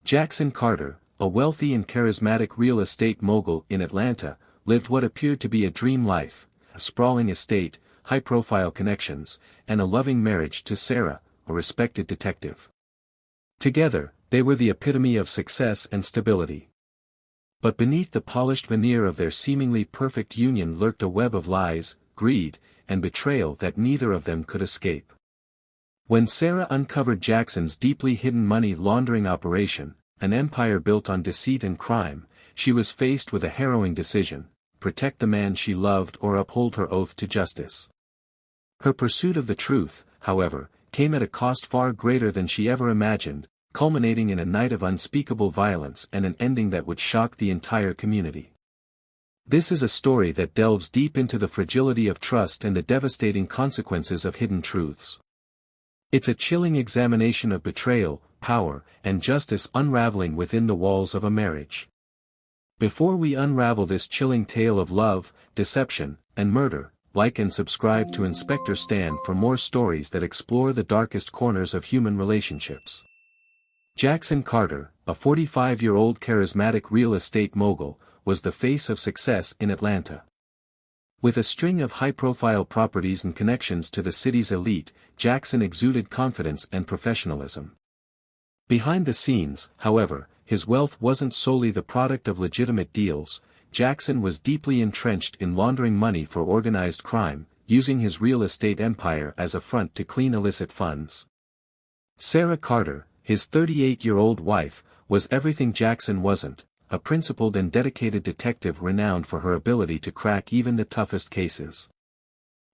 Jackson Carter, a wealthy and charismatic real estate mogul in Atlanta, lived what appeared to be a dream life, a sprawling estate, high-profile connections, and a loving marriage to Sarah, a respected detective. Together, they were the epitome of success and stability. But beneath the polished veneer of their seemingly perfect union lurked a web of lies, greed, and betrayal that neither of them could escape. When Sarah uncovered Jackson's deeply hidden money laundering operation, an empire built on deceit and crime, she was faced with a harrowing decision: protect the man she loved or uphold her oath to justice. Her pursuit of the truth, however, came at a cost far greater than she ever imagined, culminating in a night of unspeakable violence and an ending that would shock the entire community. This is a story that delves deep into the fragility of trust and the devastating consequences of hidden truths. It's a chilling examination of betrayal, power, and justice unraveling within the walls of a marriage. Before we unravel this chilling tale of love, deception, and murder, like and subscribe to Inspector Stan for more stories that explore the darkest corners of human relationships. Jackson Carter, a 45-year-old charismatic real estate mogul, was the face of success in Atlanta. With a string of high-profile properties and connections to the city's elite, Jackson exuded confidence and professionalism. Behind the scenes, however, his wealth wasn't solely the product of legitimate deals. Jackson was deeply entrenched in laundering money for organized crime, using his real estate empire as a front to clean illicit funds. Sarah Carter, his 38-year-old wife, was everything Jackson wasn't: a principled and dedicated detective renowned for her ability to crack even the toughest cases.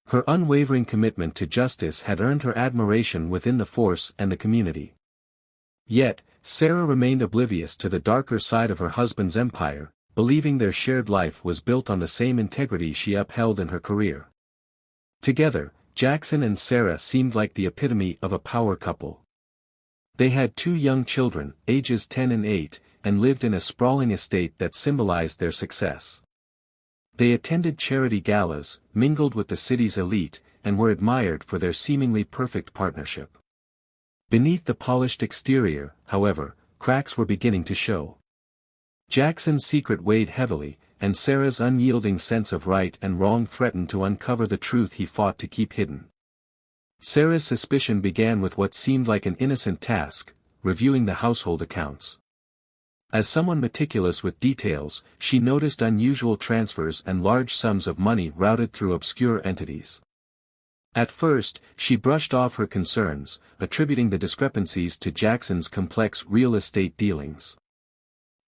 Her unwavering commitment to justice had earned her admiration within the force and the community. Yet, Sarah remained oblivious to the darker side of her husband's empire, believing their shared life was built on the same integrity she upheld in her career. Together, Jackson and Sarah seemed like the epitome of a power couple. They had 2 young children, ages 10 and 8, and lived in a sprawling estate that symbolized their success. They attended charity galas, mingled with the city's elite, and were admired for their seemingly perfect partnership. Beneath the polished exterior, however, cracks were beginning to show. Jackson's secret weighed heavily, and Sarah's unyielding sense of right and wrong threatened to uncover the truth he fought to keep hidden. Sarah's suspicion began with what seemed like an innocent task: reviewing the household accounts. As someone meticulous with details, she noticed unusual transfers and large sums of money routed through obscure entities. At first, she brushed off her concerns, attributing the discrepancies to Jackson's complex real estate dealings.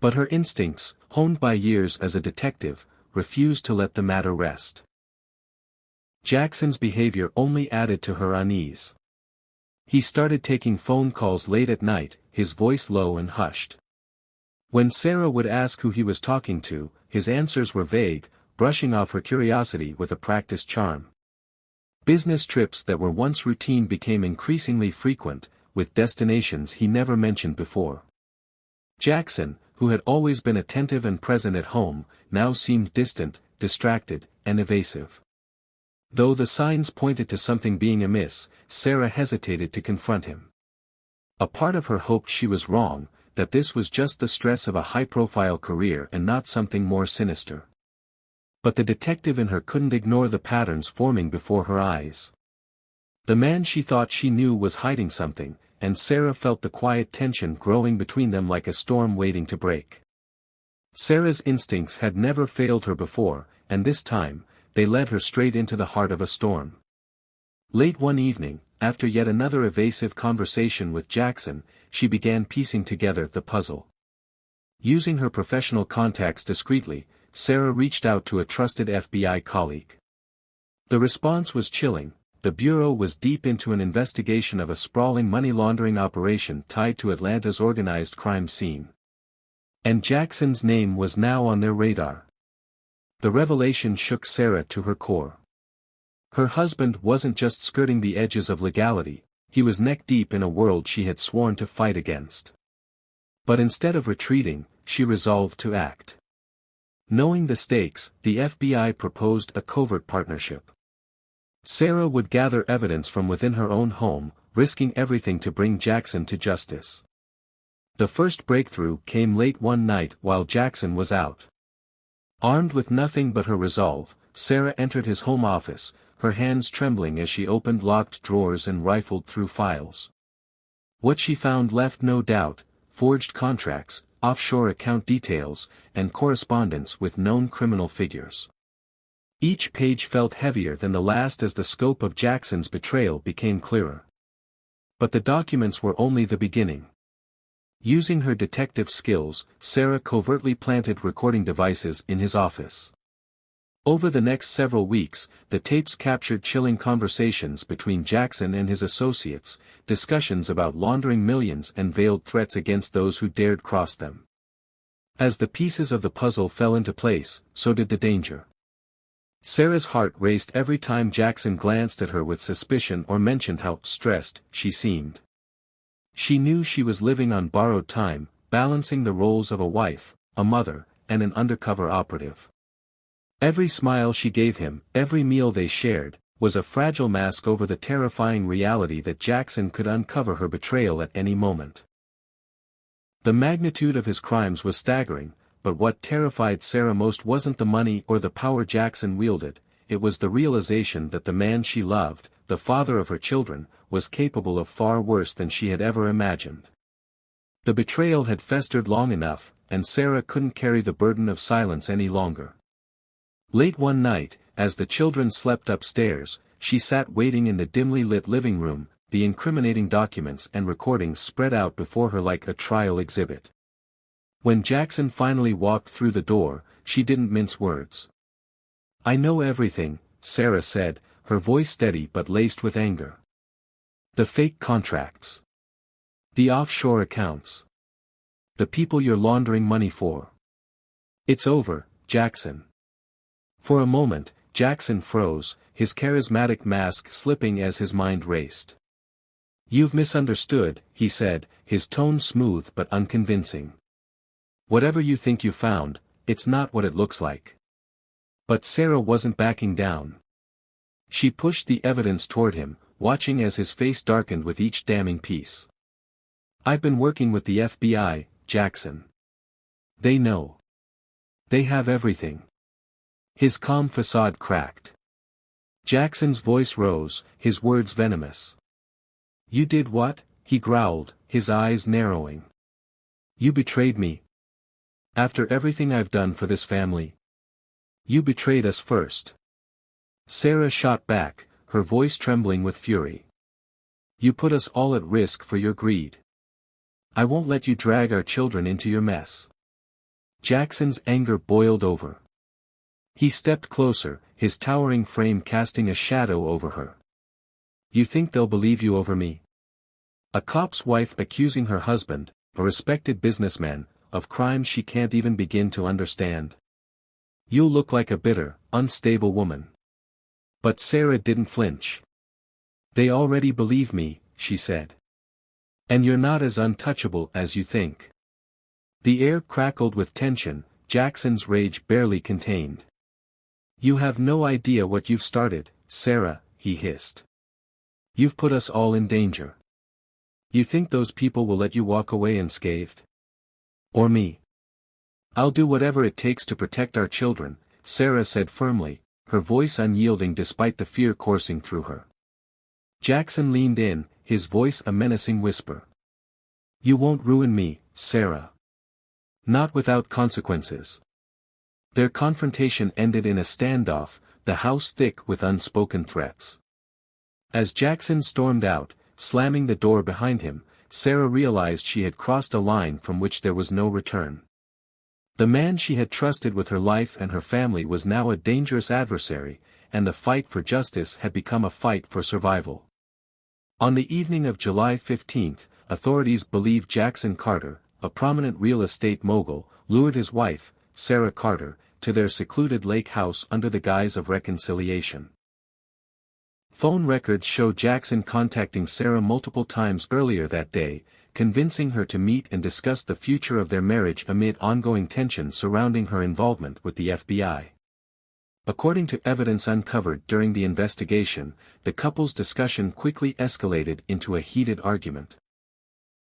But her instincts, honed by years as a detective, refused to let the matter rest. Jackson's behavior only added to her unease. He started taking phone calls late at night, his voice low and hushed. When Sarah would ask who he was talking to, his answers were vague, brushing off her curiosity with a practiced charm. Business trips that were once routine became increasingly frequent, with destinations he never mentioned before. Jackson, who had always been attentive and present at home, now seemed distant, distracted, and evasive. Though the signs pointed to something being amiss, Sarah hesitated to confront him. A part of her hoped she was wrong, that this was just the stress of a high-profile career and not something more sinister. But the detective in her couldn't ignore the patterns forming before her eyes. The man she thought she knew was hiding something, and Sarah felt the quiet tension growing between them like a storm waiting to break. Sarah's instincts had never failed her before, and this time, they led her straight into the heart of a storm. Late one evening, after yet another evasive conversation with Jackson, she began piecing together the puzzle. Using her professional contacts discreetly, Sarah reached out to a trusted FBI colleague. The response was chilling. The Bureau was deep into an investigation of a sprawling money laundering operation tied to Atlanta's organized crime scene. And Jackson's name was now on their radar. The revelation shook Sarah to her core. Her husband wasn't just skirting the edges of legality, he was neck-deep in a world she had sworn to fight against. But instead of retreating, she resolved to act. Knowing the stakes, the FBI proposed a covert partnership. Sarah would gather evidence from within her own home, risking everything to bring Jackson to justice. The first breakthrough came late one night while Jackson was out. Armed with nothing but her resolve, Sarah entered his home office, her hands trembling as she opened locked drawers and rifled through files. What she found left no doubt: forged contracts, offshore account details, and correspondence with known criminal figures. Each page felt heavier than the last as the scope of Jackson's betrayal became clearer. But the documents were only the beginning. Using her detective skills, Sarah covertly planted recording devices in his office. Over the next several weeks, the tapes captured chilling conversations between Jackson and his associates, discussions about laundering millions and veiled threats against those who dared cross them. As the pieces of the puzzle fell into place, so did the danger. Sarah's heart raced every time Jackson glanced at her with suspicion or mentioned how stressed she seemed. She knew she was living on borrowed time, balancing the roles of a wife, a mother, and an undercover operative. Every smile she gave him, every meal they shared, was a fragile mask over the terrifying reality that Jackson could uncover her betrayal at any moment. The magnitude of his crimes was staggering, but what terrified Sarah most wasn't the money or the power Jackson wielded, it was the realization that the man she loved, the father of her children, was capable of far worse than she had ever imagined. The betrayal had festered long enough, and Sarah couldn't carry the burden of silence any longer. Late one night, as the children slept upstairs, she sat waiting in the dimly lit living room, the incriminating documents and recordings spread out before her like a trial exhibit. When Jackson finally walked through the door, she didn't mince words. "I know everything," Sarah said, her voice steady but laced with anger. "The fake contracts. The offshore accounts. The people you're laundering money for. It's over, Jackson." For a moment, Jackson froze, his charismatic mask slipping as his mind raced. "You've misunderstood," he said, his tone smooth but unconvincing. "Whatever you think you found, it's not what it looks like." But Sarah wasn't backing down. She pushed the evidence toward him, watching as his face darkened with each damning piece. "I've been working with the FBI, Jackson. They know. They have everything." His calm facade cracked. Jackson's voice rose, his words venomous. "You did what?" he growled, his eyes narrowing. "You betrayed me. After everything I've done for this family. You betrayed us first." Sarah shot back, her voice trembling with fury. "You put us all at risk for your greed. I won't let you drag our children into your mess." Jackson's anger boiled over. He stepped closer, his towering frame casting a shadow over her. "You think they'll believe you over me? A cop's wife accusing her husband, a respected businessman, of crimes she can't even begin to understand? You'll look like a bitter, unstable woman." But Sarah didn't flinch. "They already believe me," she said. "And you're not as untouchable as you think." The air crackled with tension, Jackson's rage barely contained. "You have no idea what you've started, Sarah," he hissed. "You've put us all in danger. You think those people will let you walk away unscathed? Or me? I'll do whatever it takes to protect our children," Sarah said firmly, her voice unyielding despite the fear coursing through her. Jackson leaned in, his voice a menacing whisper. "You won't ruin me, Sarah. Not without consequences." Their confrontation ended in a standoff, the house thick with unspoken threats. As Jackson stormed out, slamming the door behind him, Sarah realized she had crossed a line from which there was no return. The man she had trusted with her life and her family was now a dangerous adversary, and the fight for justice had become a fight for survival. On the evening of July 15, authorities believed Jackson Carter, a prominent real estate mogul, lured his wife, Sarah Carter, to their secluded lake house under the guise of reconciliation. Phone records show Jackson contacting Sarah multiple times earlier that day, convincing her to meet and discuss the future of their marriage amid ongoing tension surrounding her involvement with the FBI. According to evidence uncovered during the investigation, the couple's discussion quickly escalated into a heated argument.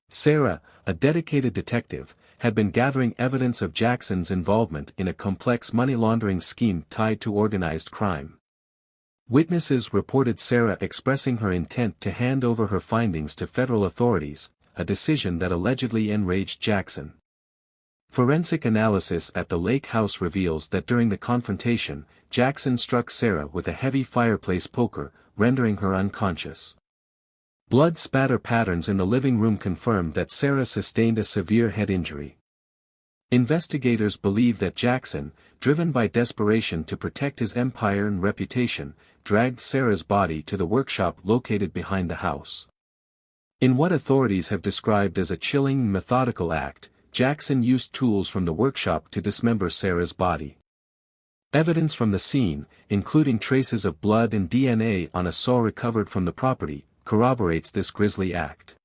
Sarah, a dedicated detective, had been gathering evidence of Jackson's involvement in a complex money laundering scheme tied to organized crime. Witnesses reported Sarah expressing her intent to hand over her findings to federal authorities, a decision that allegedly enraged Jackson. Forensic analysis at the lake house reveals that during the confrontation, Jackson struck Sarah with a heavy fireplace poker, rendering her unconscious. Blood spatter patterns in the living room confirmed that Sarah sustained a severe head injury. Investigators believe that Jackson, driven by desperation to protect his empire and reputation, dragged Sarah's body to the workshop located behind the house. In what authorities have described as a chilling and methodical act, Jackson used tools from the workshop to dismember Sarah's body. Evidence from the scene, including traces of blood and DNA on a saw recovered from the property, corroborates this grisly act.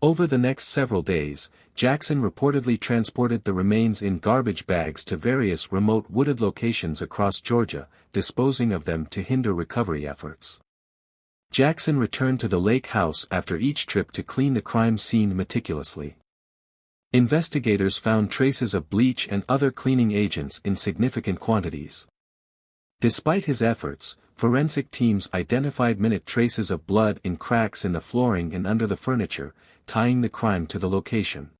Over the next several days, Jackson reportedly transported the remains in garbage bags to various remote wooded locations across Georgia, disposing of them to hinder recovery efforts. Jackson returned to the lake house after each trip to clean the crime scene meticulously. Investigators found traces of bleach and other cleaning agents in significant quantities. Despite his efforts, forensic teams identified minute traces of blood in cracks in the flooring and under the furniture, tying the crime to the location.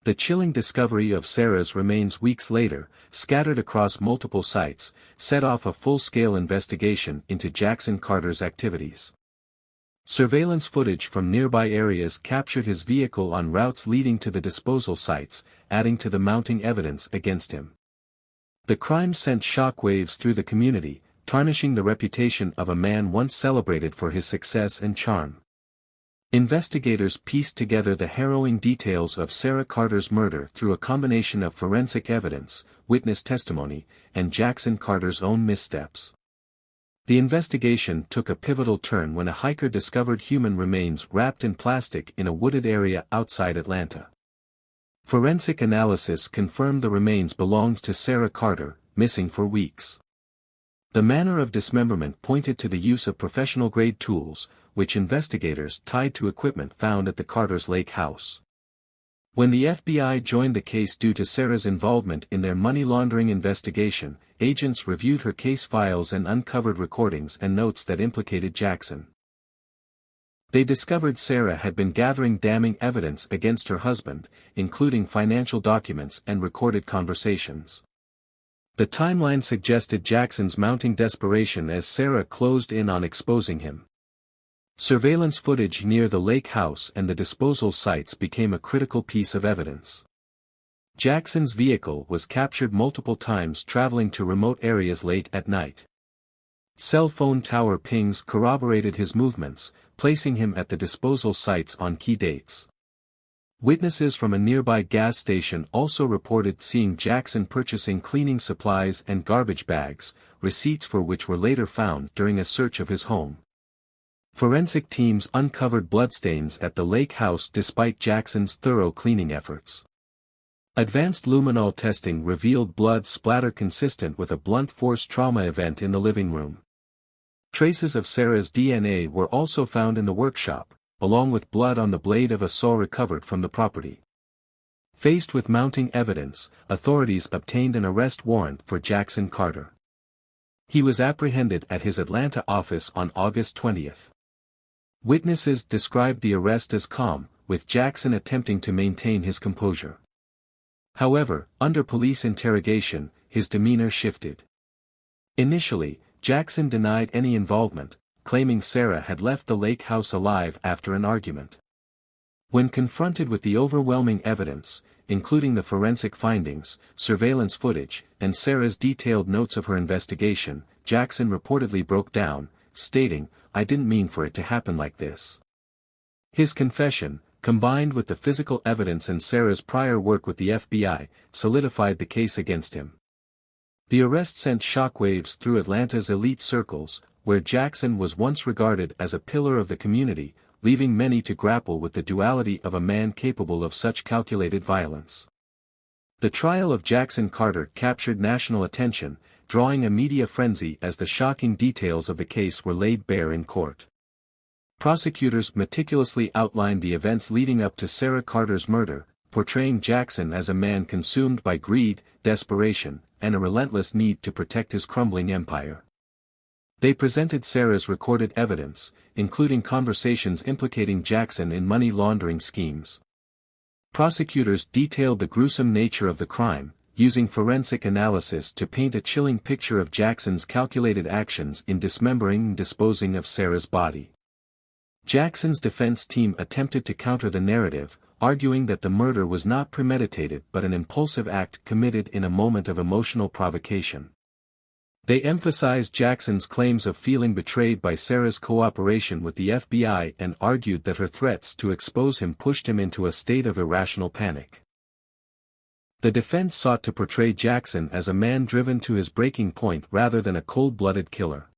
The chilling discovery of Sarah's remains weeks later, scattered across multiple sites, set off a full-scale investigation into Jackson Carter's activities. Surveillance footage from nearby areas captured his vehicle on routes leading to the disposal sites, adding to the mounting evidence against him. The crime sent shockwaves through the community, tarnishing the reputation of a man once celebrated for his success and charm. Investigators pieced together the harrowing details of Sarah Carter's murder through a combination of forensic evidence, witness testimony, and Jackson Carter's own missteps. The investigation took a pivotal turn when a hiker discovered human remains wrapped in plastic in a wooded area outside Atlanta. Forensic analysis confirmed the remains belonged to Sarah Carter, missing for weeks. The manner of dismemberment pointed to the use of professional-grade tools, which investigators tied to equipment found at the Carter's lake house. When the FBI joined the case due to Sarah's involvement in their money laundering investigation, agents reviewed her case files and uncovered recordings and notes that implicated Jackson. They discovered Sarah had been gathering damning evidence against her husband, including financial documents and recorded conversations. The timeline suggested Jackson's mounting desperation as Sarah closed in on exposing him. Surveillance footage near the lake house and the disposal sites became a critical piece of evidence. Jackson's vehicle was captured multiple times traveling to remote areas late at night. Cell phone tower pings corroborated his movements, placing him at the disposal sites on key dates. Witnesses from a nearby gas station also reported seeing Jackson purchasing cleaning supplies and garbage bags, receipts for which were later found during a search of his home. Forensic teams uncovered bloodstains at the lake house despite Jackson's thorough cleaning efforts. Advanced luminol testing revealed blood splatter consistent with a blunt force trauma event in the living room. Traces of Sarah's DNA were also found in the workshop, along with blood on the blade of a saw recovered from the property. Faced with mounting evidence, authorities obtained an arrest warrant for Jackson Carter. He was apprehended at his Atlanta office on August 20. Witnesses described the arrest as calm, with Jackson attempting to maintain his composure. However, under police interrogation, his demeanor shifted. Initially, Jackson denied any involvement, claiming Sarah had left the lake house alive after an argument. When confronted with the overwhelming evidence, including the forensic findings, surveillance footage, and Sarah's detailed notes of her investigation, Jackson reportedly broke down, stating, "I didn't mean for it to happen like this." His confession, combined with the physical evidence and Sarah's prior work with the FBI, solidified the case against him. The arrest sent shockwaves through Atlanta's elite circles, where Jackson was once regarded as a pillar of the community, leaving many to grapple with the duality of a man capable of such calculated violence. The trial of Jackson Carter captured national attention, drawing a media frenzy as the shocking details of the case were laid bare in court. Prosecutors meticulously outlined the events leading up to Sarah Carter's murder, portraying Jackson as a man consumed by greed, desperation, and a relentless need to protect his crumbling empire. They presented Sarah's recorded evidence, including conversations implicating Jackson in money laundering schemes. Prosecutors detailed the gruesome nature of the crime, using forensic analysis to paint a chilling picture of Jackson's calculated actions in dismembering and disposing of Sarah's body. Jackson's defense team attempted to counter the narrative, arguing that the murder was not premeditated but an impulsive act committed in a moment of emotional provocation. They emphasized Jackson's claims of feeling betrayed by Sarah's cooperation with the FBI and argued that her threats to expose him pushed him into a state of irrational panic. The defense sought to portray Jackson as a man driven to his breaking point rather than a cold-blooded killer.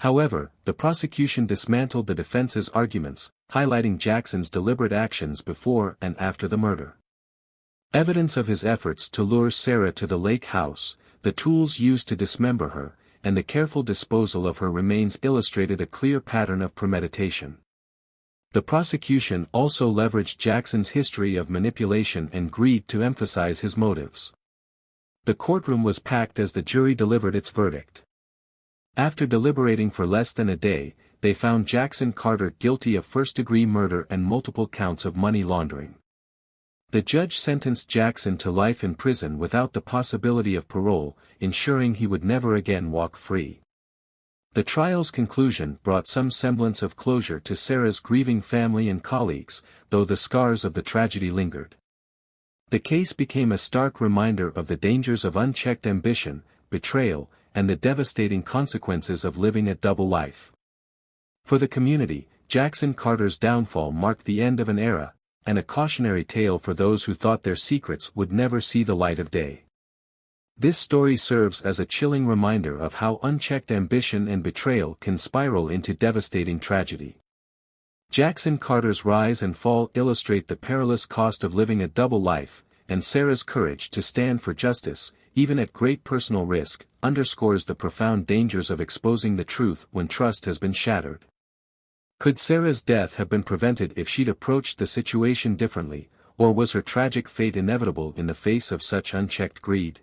However, the prosecution dismantled the defense's arguments, highlighting Jackson's deliberate actions before and after the murder. Evidence of his efforts to lure Sarah to the lake house, the tools used to dismember her, and the careful disposal of her remains illustrated a clear pattern of premeditation. The prosecution also leveraged Jackson's history of manipulation and greed to emphasize his motives. The courtroom was packed as the jury delivered its verdict. After deliberating for less than a day, they found Jackson Carter guilty of first-degree murder and multiple counts of money laundering. The judge sentenced Jackson to life in prison without the possibility of parole, ensuring he would never again walk free. The trial's conclusion brought some semblance of closure to Sarah's grieving family and colleagues, though the scars of the tragedy lingered. The case became a stark reminder of the dangers of unchecked ambition, betrayal, and the devastating consequences of living a double life. For the community, Jackson Carter's downfall marked the end of an era, and a cautionary tale for those who thought their secrets would never see the light of day. This story serves as a chilling reminder of how unchecked ambition and betrayal can spiral into devastating tragedy. Jackson Carter's rise and fall illustrate the perilous cost of living a double life, and Sarah's courage to stand for justice, even at great personal risk, underscores the profound dangers of exposing the truth when trust has been shattered. Could Sarah's death have been prevented if she'd approached the situation differently, or was her tragic fate inevitable in the face of such unchecked greed?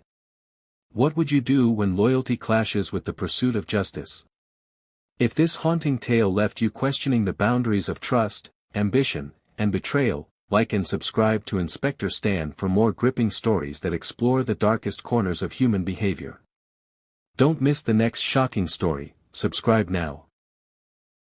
What would you do when loyalty clashes with the pursuit of justice? If this haunting tale left you questioning the boundaries of trust, ambition, and betrayal, like and subscribe to Inspector Stan for more gripping stories that explore the darkest corners of human behavior. Don't miss the next shocking story. Subscribe now.